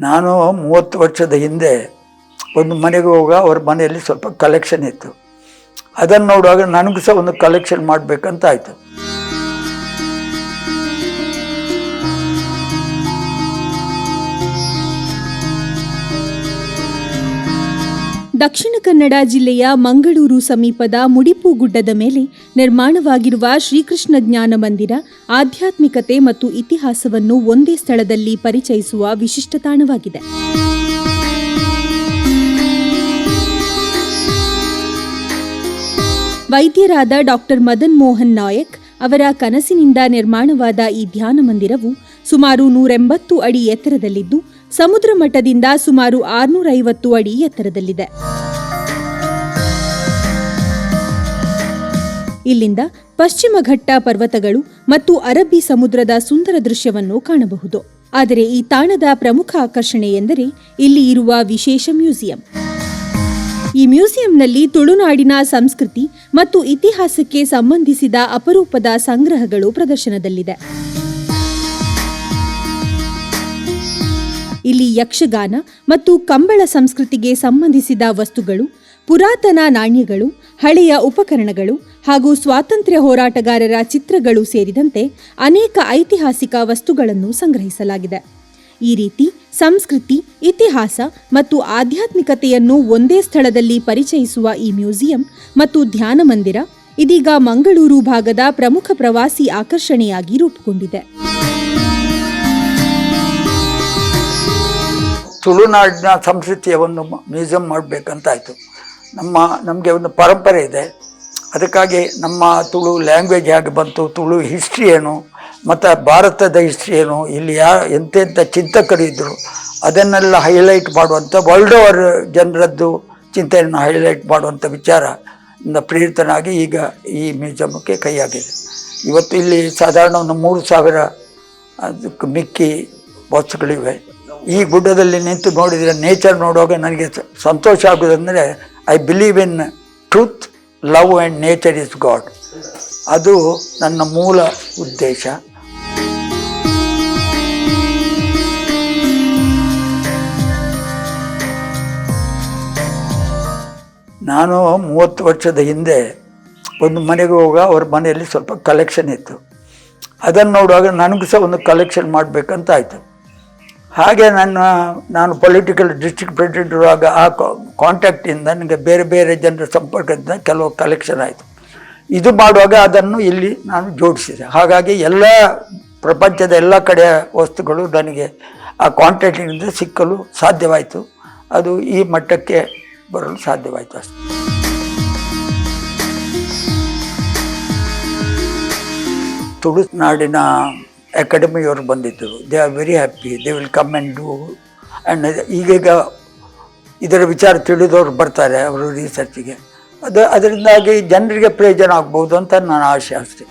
ನಾನು 30 ವರ್ಷದ ಹಿಂದೆ ಒಂದು ಮನೆಗೆ ಹೋಗುವಾಗ ಅವ್ರ ಮನೆಯಲ್ಲಿ ಸ್ವಲ್ಪ ಕಲೆಕ್ಷನ್ ಇತ್ತು. ಅದನ್ನು ನೋಡುವಾಗ ನನಗೂ ಸಹ ಒಂದು ಕಲೆಕ್ಷನ್ ಮಾಡಬೇಕಂತ ಆಯಿತು. ದಕ್ಷಿಣ ಕನ್ನಡ ಜಿಲ್ಲೆಯ ಮಂಗಳೂರು ಸಮೀಪದ ಮುಡಿಪು ಗುಡ್ಡದ ಮೇಲೆ ನಿರ್ಮಾಣವಾಗಿರುವ ಶ್ರೀಕೃಷ್ಣ ಜ್ಞಾನ ಮಂದಿರ ಆಧ್ಯಾತ್ಮಿಕತೆ ಮತ್ತು ಇತಿಹಾಸವನ್ನು ಒಂದೇ ಸ್ಥಳದಲ್ಲಿ ಪರಿಚಯಿಸುವ ವಿಶಿಷ್ಟ ತಾಣವಾಗಿದೆ. ವೈದ್ಯರಾದ ಡಾಕ್ಟರ್ ಮದನ್ ಮೋಹನ್ ನಾಯಕ್ ಅವರ ಕನಸಿನಿಂದ ನಿರ್ಮಾಣವಾದ ಈ ಧ್ಯಾನ ಮಂದಿರವು ಸುಮಾರು 180 ಅಡಿ ಎತ್ತರದಲ್ಲಿದ್ದು ಸಮುದ್ರ ಮಟ್ಟದಿಂದ ಸುಮಾರು 650 ಅಡಿ ಎತ್ತರದಲ್ಲಿದೆ. ಇಲ್ಲಿಂದ ಪಶ್ಚಿಮ ಘಟ್ಟ ಪರ್ವತಗಳು ಮತ್ತು ಅರಬ್ಬಿ ಸಮುದ್ರದ ಸುಂದರ ದೃಶ್ಯವನ್ನು ಕಾಣಬಹುದು. ಆದರೆ ಈ ತಾಣದ ಪ್ರಮುಖ ಆಕರ್ಷಣೆ ಎಂದರೆ ಇಲ್ಲಿ ಇರುವ ವಿಶೇಷ ಮ್ಯೂಸಿಯಂ. ಈ ಮ್ಯೂಸಿಯಂನಲ್ಲಿ ತುಳುನಾಡಿನ ಸಂಸ್ಕೃತಿ ಮತ್ತು ಇತಿಹಾಸಕ್ಕೆ ಸಂಬಂಧಿಸಿದ ಅಪರೂಪದ ಸಂಗ್ರಹಗಳು ಪ್ರದರ್ಶನದಲ್ಲಿದೆ. ಇಲ್ಲಿ ಯಕ್ಷಗಾನ ಮತ್ತು ಕಂಬಳ ಸಂಸ್ಕೃತಿಗೆ ಸಂಬಂಧಿಸಿದ ವಸ್ತುಗಳು, ಪುರಾತನ ನಾಣ್ಯಗಳು, ಹಳೆಯ ಉಪಕರಣಗಳು ಹಾಗೂ ಸ್ವಾತಂತ್ರ್ಯ ಹೋರಾಟಗಾರರ ಚಿತ್ರಗಳು ಸೇರಿದಂತೆ ಅನೇಕ ಐತಿಹಾಸಿಕ ವಸ್ತುಗಳನ್ನು ಸಂಗ್ರಹಿಸಲಾಗಿದೆ. ಈ ರೀತಿ ಸಂಸ್ಕೃತಿ, ಇತಿಹಾಸ ಮತ್ತು ಆಧ್ಯಾತ್ಮಿಕತೆಯನ್ನು ಒಂದೇ ಸ್ಥಳದಲ್ಲಿ ಪರಿಚಯಿಸುವ ಈ ಮ್ಯೂಸಿಯಂ ಮತ್ತು ಧ್ಯಾನ ಮಂದಿರ ಇದೀಗ ಮಂಗಳೂರು ಭಾಗದ ಪ್ರಮುಖ ಪ್ರವಾಸಿ ಆಕರ್ಷಣೆಯಾಗಿ ರೂಪುಗೊಂಡಿದೆ. ತುಳುನಾಡಿನ ಸಂಸ್ಕೃತಿಯ ಒಂದು ಮ್ಯೂಸಿಯಂ ಮಾಡಬೇಕಂತಾಯಿತು. ನಮಗೆ ಒಂದು ಪರಂಪರೆ ಇದೆ. ಅದಕ್ಕಾಗಿ ನಮ್ಮ ತುಳು ಲ್ಯಾಂಗ್ವೇಜ್ ಹೇಗೆ ಬಂತು, ತುಳು ಹಿಸ್ಟ್ರಿ ಏನು, ಮತ್ತು ಭಾರತದ ಹಿಸ್ಟ್ರಿ ಏನು, ಇಲ್ಲಿ ಎಂತೆಂಥ ಚಿಂತಕರು ಇದ್ದರು ಅದನ್ನೆಲ್ಲ ಹೈಲೈಟ್ ಮಾಡುವಂಥ ವರ್ಲ್ಡ್ ಓವರ್ ಜನರದ್ದು ಚಿಂತನೆಯನ್ನು ಹೈಲೈಟ್ ಮಾಡುವಂಥ ವಿಚಾರದಿಂದ ಪ್ರೇರಿತನಾಗಿ ಈಗ ಈ ಮ್ಯೂಸಿಯಮಕ್ಕೆ ಕೈಯಾಗಿದೆ. ಇವತ್ತು ಇಲ್ಲಿ ಸಾಧಾರಣ ಒಂದು 3000 ಅದಕ್ಕೆ ಮಿಕ್ಕಿ ವಸ್ತುಗಳಿವೆ. ಈ ಗುಡ್ಡದಲ್ಲಿ ನಿಂತು ನೋಡಿದರೆ ನೇಚರ್ ನೋಡುವಾಗ ನನಗೆ ಸಂತೋಷ ಆಗೋದಂದರೆ I believe in truth, love and nature is God. ಅದು ನನ್ನ ಮೂಲ ಉದ್ದೇಶ. ನಾನು 30 ವರ್ಷದ ಹಿಂದೆ ಒಂದು ಮನೆಗೆ ಹೋಗುವಾಗ ಅವ್ರ ಮನೆಯಲ್ಲಿ ಸ್ವಲ್ಪ ಕಲೆಕ್ಷನ್ ಇತ್ತು. ಅದನ್ನು ನೋಡುವಾಗ ನನಗೂ ಸಹ ಒಂದು ಕಲೆಕ್ಷನ್ ಮಾಡಬೇಕಂತ ಆಯಿತು. ಹಾಗೆ ನಾನು ಪೊಲಿಟಿಕಲ್ ಡಿಸ್ಟ್ರಿಕ್ಟ್ ಪ್ರೆಸಿಡೆಂಟ್ ಇರುವಾಗ ಆ ಕಾಂಟ್ಯಾಕ್ಟಿಂದ ನನಗೆ ಬೇರೆ ಬೇರೆ ಜನರ ಸಂಪರ್ಕದಿಂದ ಕೆಲವು ಕಲೆಕ್ಷನ್ ಆಯಿತು. ಇದು ಮಾಡುವಾಗ ಅದನ್ನು ಇಲ್ಲಿ ನಾನು ಜೋಡಿಸಿದೆ. ಹಾಗಾಗಿ ಎಲ್ಲ ಪ್ರಪಂಚದ ಎಲ್ಲ ಕಡೆಯ ವಸ್ತುಗಳು ನನಗೆ ಆ ಕಾಂಟ್ಯಾಕ್ಟಿನಿಂದ ಸಿಕ್ಕಲು ಸಾಧ್ಯವಾಯಿತು. ಅದು ಈ ಮಟ್ಟಕ್ಕೆ ಬರಲು ಸಾಧ್ಯವಾಯಿತು ಅಷ್ಟೆ. ತುಳುನಾಡಿನ ಅಕಾಡೆಮಿಯವರು ಬಂದಿದ್ದರು. They are very happy, they will come and do. And ಈಗೀಗ ಇದರ ವಿಚಾರ ತಿಳಿದವರು ಬರ್ತಾರೆ ಅವರು ರಿಸರ್ಚಿಗೆ. ಅದರಿಂದಾಗಿ ಜನರಿಗೆ ಪ್ರಯೋಜನ ಆಗ್ಬೋದು ಅಂತ ನನ್ನ ಆಶೆ ಅಷ್ಟೆ.